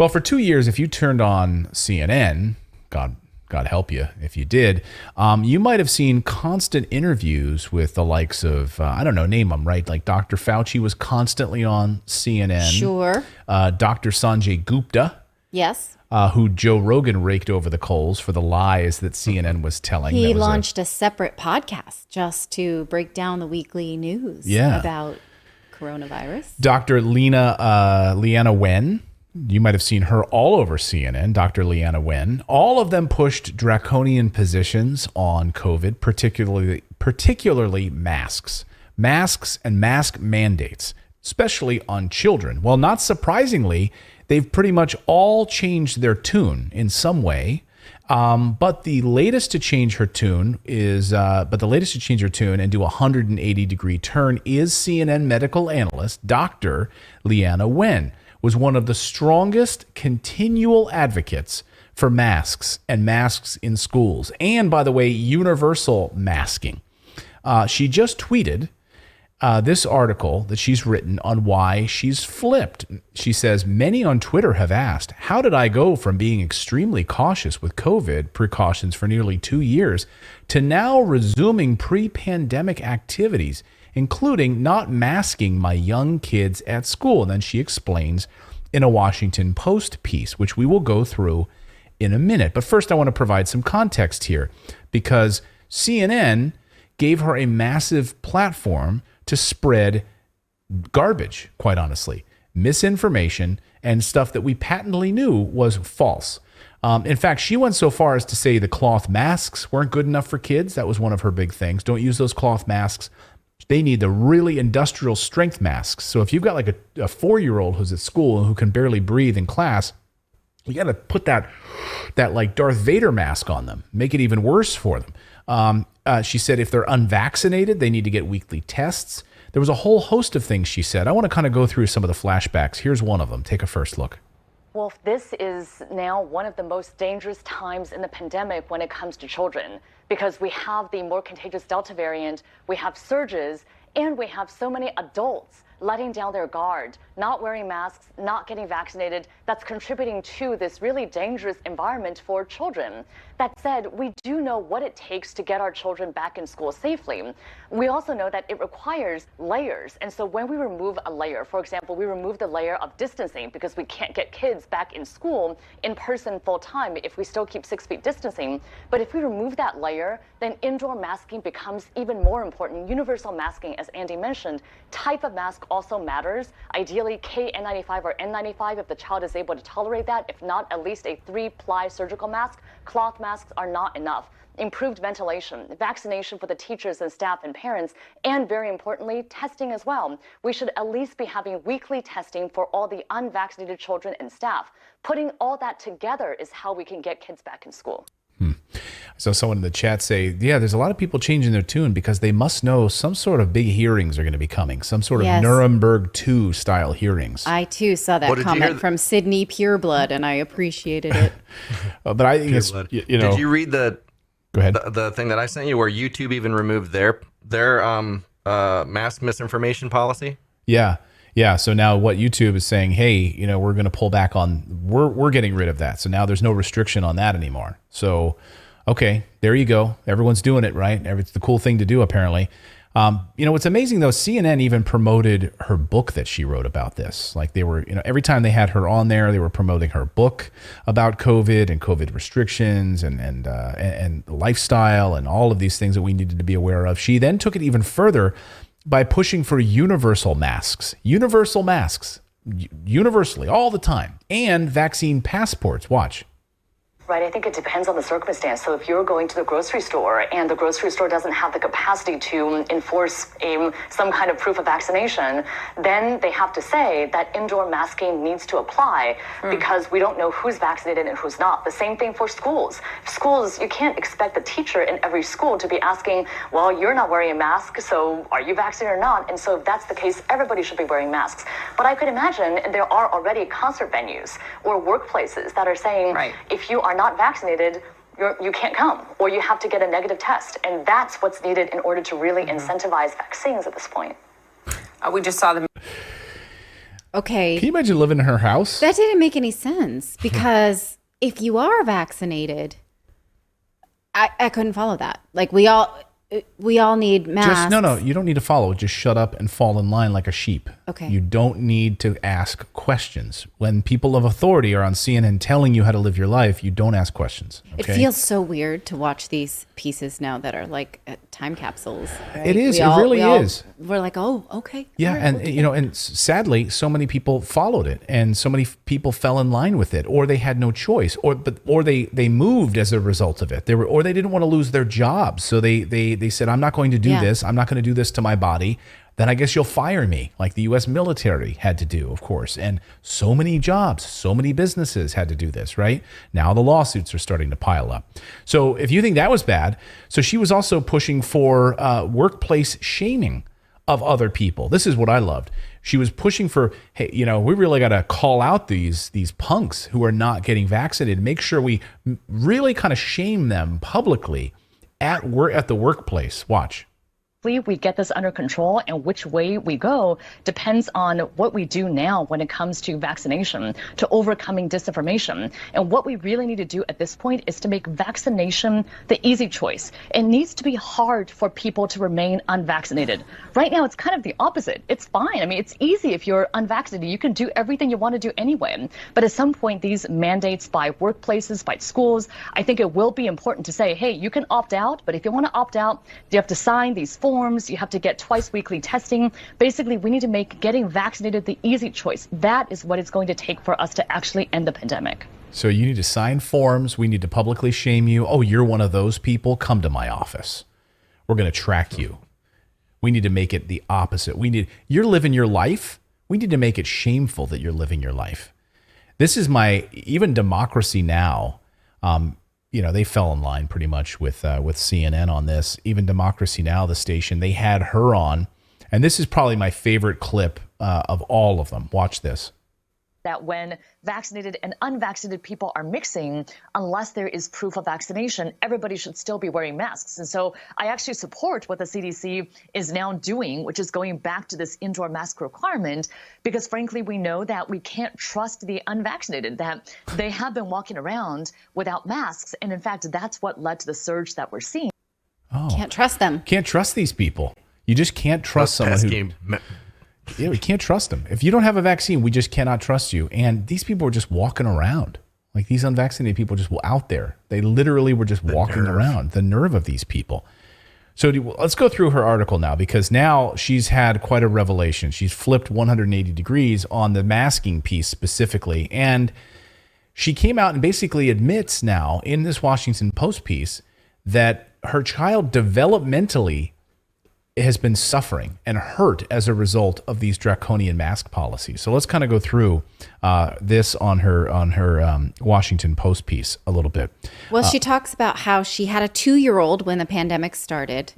Well, for 2 years, if you turned on CNN, God help you if you did, you might have seen constant interviews with the likes of, I don't know, name them, right? Like Dr. Fauci was constantly on CNN. Sure. Dr. Sanjay Gupta. Yes. Who Joe Rogan raked over the coals for the lies that CNN was telling. He launched a separate podcast just to break down the weekly news about coronavirus. Dr. Leana Wen. You might have seen her all over CNN, Dr. Leana Wen. All of them pushed draconian positions on COVID, particularly masks. Masks and mask mandates, especially on children. Well, not surprisingly, they've pretty much all changed their tune in some way. But the latest to change her tune and do a 180-degree turn is CNN medical analyst Dr. Leana Wen. Was one of the strongest continual advocates for masks and masks in schools. And, by the way, universal masking. She just tweeted this article that she's written on why she's flipped. She says, many on Twitter have asked, how did I go from being extremely cautious with COVID precautions for nearly 2 years to now resuming pre-pandemic activities, including not masking my young kids at school? And then she explains in a Washington Post piece, which we will go through in a minute. But first, I want to provide some context here because CNN gave her a massive platform to spread garbage, quite honestly, misinformation and stuff that we patently knew was false. In fact, she went so far as to say the cloth masks weren't good enough for kids. That was one of her big things. Don't use those cloth masks. They need the really industrial strength masks. So if you've got like a 4-year-old who's at school and who can barely breathe in class, you got to put that like Darth Vader mask on them, make it even worse for them. She said if they're unvaccinated, they need to get weekly tests. There was a whole host of things she said. I want to kind of go through some of the flashbacks. Here's one of them. Take a first look. Well, this is now one of the most dangerous times in the pandemic when it comes to children, because we have the more contagious Delta variant, we have surges, and we have so many adults letting down their guard, not wearing masks, not getting vaccinated. That's contributing to this really dangerous environment for children. That said, we do know what it takes to get our children back in school safely. We also know that it requires layers. And so when we remove a layer, for example, we remove the layer of distancing because we can't get kids back in school in person full time if we still keep 6 feet distancing. But if we remove that layer, then indoor masking becomes even more important. Universal masking, as Andy mentioned, type of mask also matters. Ideally, KN95 or N95 if the child is able to tolerate that. If not, at least a 3-ply surgical mask. Cloth masks are not enough. Improved ventilation, vaccination for the teachers and staff and parents, and very importantly, testing as well. We should at least be having weekly testing for all the unvaccinated children and staff. Putting all that together is how we can get kids back in school. So someone in the chat say, yeah, there's a lot of people changing their tune because they must know some sort of big hearings are going to be coming, some sort of Nuremberg 2 style hearings. I too saw that comment from Sydney Pureblood, and I appreciated it. But I think it's, you know. Did you read Go ahead. the thing that I sent you where YouTube even removed their mask misinformation policy? Yeah. Yeah, so now what YouTube is saying, hey, you know, we're going to pull back on, we're getting rid of that. So now there's no restriction on that anymore. So, okay, there you go. Everyone's doing it, right? It's the cool thing to do, apparently. You know, what's amazing, though, CNN even promoted her book that she wrote about this. Like they were, you know, every time they had her on there, they were promoting her book about COVID and COVID restrictions and lifestyle and all of these things that we needed to be aware of. She then took it even further by pushing for universal masks, universally, all the time, and vaccine passports. Watch. Right, I think it depends on the circumstance. So if you're going to the grocery store and the grocery store doesn't have the capacity to enforce some kind of proof of vaccination, then they have to say that indoor masking needs to apply because we don't know who's vaccinated and who's not. The same thing for schools. Schools, you can't expect the teacher in every school to be asking, well, you're not wearing a mask, so are you vaccinated or not? And so if that's the case, everybody should be wearing masks. But I could imagine there are already concert venues or workplaces that are saying, if you are not vaccinated, you can't come, or you have to get a negative test. And that's what's needed in order to really incentivize vaccines at this point. We just saw them. Okay. Can you imagine living in her house? That didn't make any sense because if you are vaccinated, I couldn't follow that. Like we all need masks. No, you don't need to follow. Just shut up and fall in line like a sheep. Okay. You don't need to ask questions. When people of authority are on CNN telling you how to live your life, you don't ask questions. Okay? It feels so weird to watch these pieces now that are like time capsules. Right? It is. It really is. We're like, oh, okay. Yeah, right, and we'll and sadly, so many people followed it, and so many people fell in line with it, or they had no choice, or they moved as a result of it. Or they didn't want to lose their jobs, so they said, I'm not going to do this. I'm not going to do this to my body. Then I guess you'll fire me, like the U.S. military had to do, of course. And so many jobs, so many businesses had to do this, right? Now the lawsuits are starting to pile up. So if you think that was bad, so she was also pushing for workplace shaming of other people. This is what I loved. She was pushing for, hey, we really got to call out these punks who are not getting vaccinated. Make sure we really kind of shame them publicly at the workplace. Watch. We get this under control, and which way we go depends on what we do now when it comes to vaccination, to overcoming disinformation. And what we really need to do at this point is to make vaccination the easy choice. It needs to be hard for people to remain unvaccinated. Right now, it's kind of the opposite. It's fine. I mean, it's easy if you're unvaccinated. You can do everything you want to do anyway. But at some point, these mandates by workplaces, by schools, I think it will be important to say, hey, you can opt out, but if you want to opt out, you have to sign these forms. You have to get twice weekly testing. Basically, we need to make getting vaccinated the easy choice. That is what it's going to take for us to actually end the pandemic. So you need to sign forms. We need to publicly shame you. Oh, you're one of those people? Come to my office. We're going to track you. We need to make it the opposite. You're living your life. We need to make it shameful that you're living your life. This is even Democracy Now! They fell in line pretty much with CNN on this. Even Democracy Now!, the station, they had her on. And this is probably my favorite clip of all of them. Watch this. That when vaccinated and unvaccinated people are mixing, unless there is proof of vaccination, everybody should still be wearing masks. And so I actually support what the CDC is now doing, which is going back to this indoor mask requirement, because frankly, we know that we can't trust the unvaccinated, that they have been walking around without masks. And in fact, that's what led to the surge that we're seeing. Oh, can't trust them. Can't trust these people. You just can't trust someone who... Yeah, we can't trust them. If you don't have a vaccine, we just cannot trust you. And these people were just walking around. Like these unvaccinated people just were out there. They literally were just walking around. The nerve of these people. So let's go through her article now, because now she's had quite a revelation. She's flipped 180 degrees on the masking piece specifically. And she came out and basically admits now in this Washington Post piece that her child developmentally has been suffering and hurt as a result of these draconian mask policies. So let's kind of go through this on her Washington Post piece a little bit. Well, she talks about how she had a 2-year-old when the pandemic started,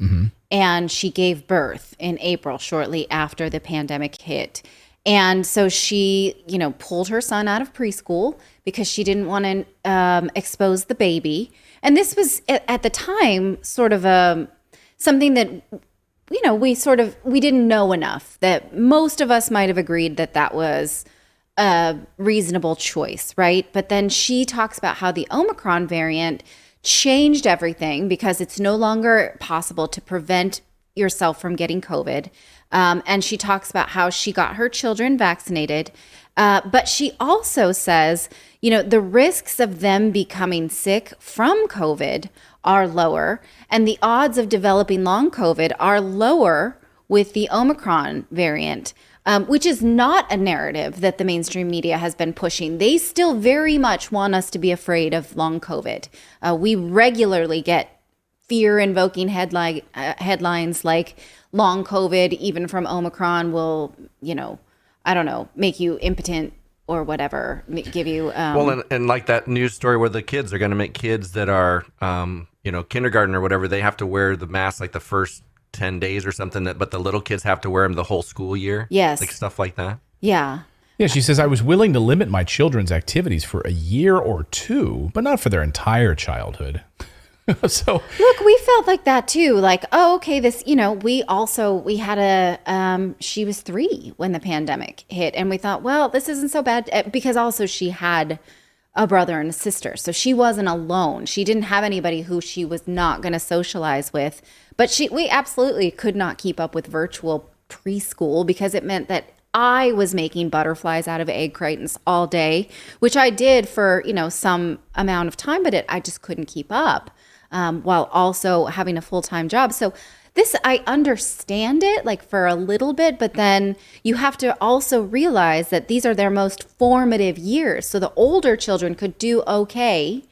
and she gave birth in April, shortly after the pandemic hit. And so she, pulled her son out of preschool because she didn't want to expose the baby. And this was at the time sort of something that we didn't know enough, that most of us might have agreed that was a reasonable choice, right? But then she talks about how the Omicron variant changed everything because it's no longer possible to prevent yourself from getting COVID. And she talks about how she got her children vaccinated. But she also says, the risks of them becoming sick from COVID are lower, and the odds of developing long COVID are lower with the Omicron variant, which is not a narrative that the mainstream media has been pushing. They still very much want us to be afraid of long COVID. We regularly get fear-invoking headlines like long COVID, even from Omicron, will, make you impotent or whatever, give you... Well, and like that news story where the kids are going to make kids that are, kindergarten or whatever, they have to wear the mask like the first 10 days or something, but the little kids have to wear them the whole school year. Yes. Like stuff like that. Yeah. Yeah, she says, I was willing to limit my children's activities for a year or two, but not for their entire childhood. So Look, we felt like that too. Like, oh, okay, this, we had she was 3 when the pandemic hit. And we thought, well, this isn't so bad. Because also she had a brother and a sister. So she wasn't alone. She didn't have anybody who she was not going to socialize with. But we absolutely could not keep up with virtual preschool because it meant that I was making butterflies out of egg Crichtons all day, which I did for, some amount of time, but I just couldn't keep up. While also having a full-time job. So this, I understand it like for a little bit, but then you have to also realize that these are their most formative years. So the older children could do okay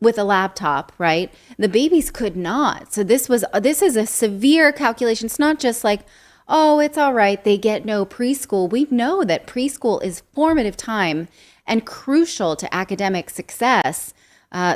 with a laptop, right? The babies could not. So this is a severe calculation. It's not just like, oh, it's all right, they get no preschool. We know that preschool is formative time and crucial to academic success.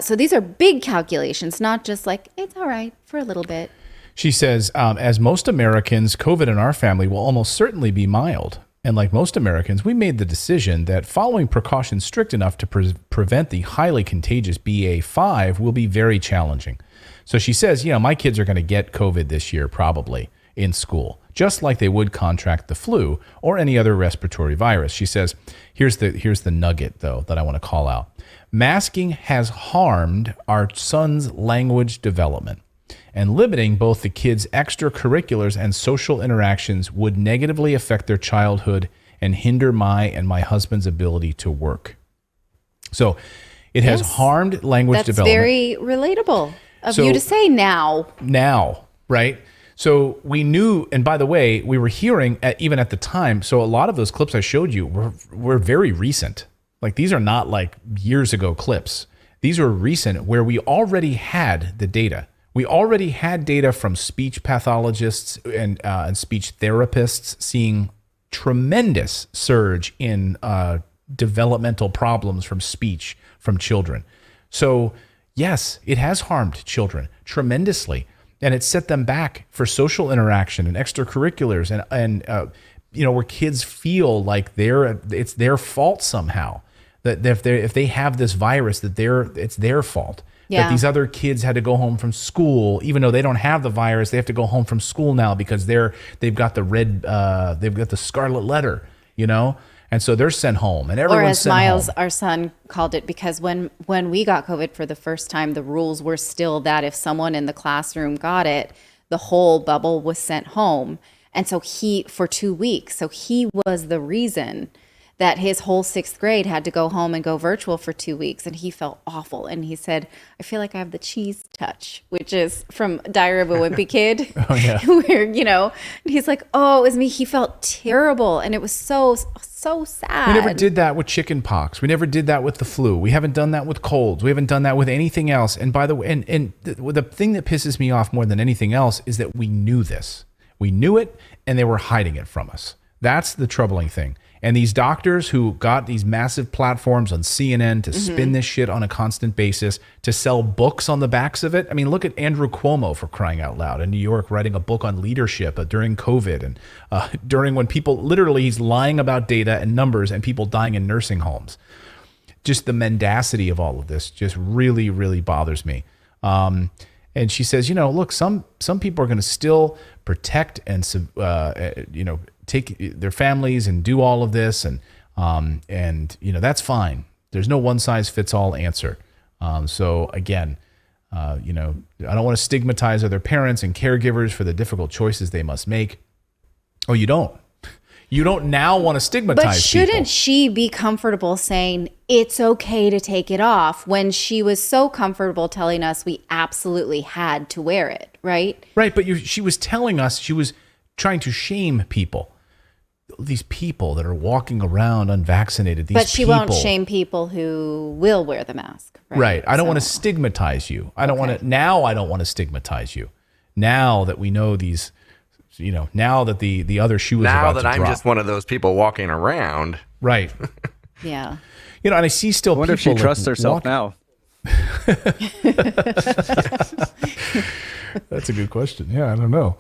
So these are big calculations, not just like, it's all right for a little bit. she says, as most Americans, COVID in our family will almost certainly be mild. And like most Americans, we made the decision that following precautions strict enough to prevent the highly contagious BA.5 will be very challenging. So she says, my kids are going to get COVID this year, probably in school, just like they would contract the flu or any other respiratory virus. She says, here's the nugget, though, that I want to call out. Masking has harmed our son's language development, and limiting both the kids' extracurriculars and social interactions would negatively affect their childhood and hinder my and my husband's ability to work. So it has harmed language development. That's very relatable of you to say now. Now, right? So we knew, and by the way, we were hearing, even at the time, so a lot of those clips I showed you were very recent. Like, these are not like years ago clips. These are recent where we already had the data. We already had data from speech pathologists and speech therapists seeing tremendous surge in developmental problems from speech from children. So yes, it has harmed children tremendously, and it set them back for social interaction and extracurriculars, and where kids feel like it's their fault somehow, that if they have this virus, that it's their fault. Yeah. That these other kids had to go home from school, even though they don't have the virus, they have to go home from school now because they've got the scarlet letter, and so they're sent home, and everyone's sent home. Or as Miles, our son, called it, because when we got COVID for the first time, the rules were still that if someone in the classroom got it, the whole bubble was sent home, and so for 2 weeks, so he was the reason that his whole 6th grade had to go home and go virtual for 2 weeks. And he felt awful. And he said, I feel like I have the cheese touch, which is from Diary of a Wimpy Kid. Oh, yeah. Where, and he's like, oh, it was me. He felt terrible. And it was so sad. We never did that with chicken pox. We never did that with the flu. We haven't done that with colds. We haven't done that with anything else. And by the way, and the thing that pisses me off more than anything else is that we knew this. We knew it, and they were hiding it from us. That's the troubling thing. And these doctors who got these massive platforms on CNN to spin this shit on a constant basis, to sell books on the backs of it. I mean, look at Andrew Cuomo, for crying out loud, in New York, writing a book on leadership during COVID and during when people, literally, he's lying about data and numbers and people dying in nursing homes. Just the mendacity of all of this just really, really bothers me. And she says, look, some people are going to still protect and take their families and do all of this, and that's fine. There's no one size fits all answer. So again, I don't want to stigmatize other parents and caregivers for the difficult choices they must make. Oh, you don't now want to stigmatize people. But shouldn't she be comfortable saying it's okay to take it off when she was so comfortable telling us we absolutely had to wear it, right? Right, but she was telling us, she was trying to shame people. These people that are walking around unvaccinated. But she won't shame people who will wear the mask. Right. I don't want to stigmatize you. I don't want to stigmatize you. Now that we know these, now that the other shoe is about to drop. Now that I'm just one of those people walking around. Right. Yeah. And I see still people. I wonder if she trusts herself now. That's a good question. Yeah, I don't know.